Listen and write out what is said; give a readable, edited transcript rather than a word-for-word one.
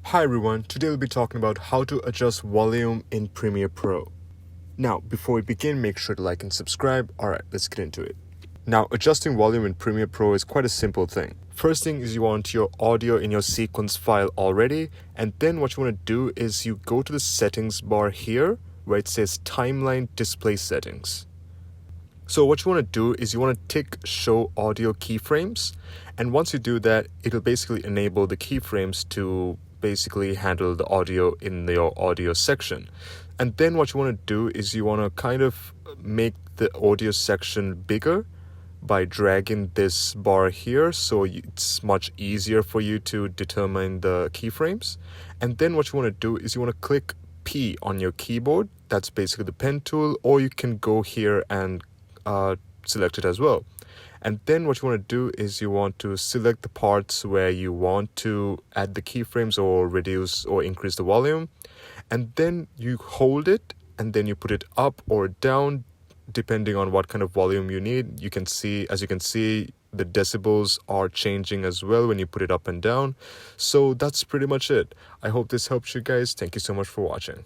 Hi everyone, today we'll be talking about how to adjust volume in Premiere Pro. Now, before we begin, make sure to like and subscribe. Alright, let's get into it. Now, adjusting volume in Premiere Pro is quite a simple thing. First thing is you want your audio in your sequence file already, and then what you want to do is you go to the settings bar here where it says Timeline Display Settings. So what you want to do is you want to tick Show Audio Keyframes, and once you do that, it'll basically enable the keyframes to basically handle the audio in your audio section. And then what you want to do is you want to kind of make the audio section bigger by dragging this bar here, so it's much easier for you to determine the keyframes. And then what you want to do is you want to click P on your keyboard. That's basically the pen tool, or you can go here and select it as well. And then what you want to do is you want to select the parts where you want to add the keyframes or reduce or increase the volume, and then you hold it and then you put it up or down depending on what kind of volume you need. As you can see, the decibels are changing as well when you put it up and down. So that's pretty much it. I hope this helps you guys. Thank you so much for watching.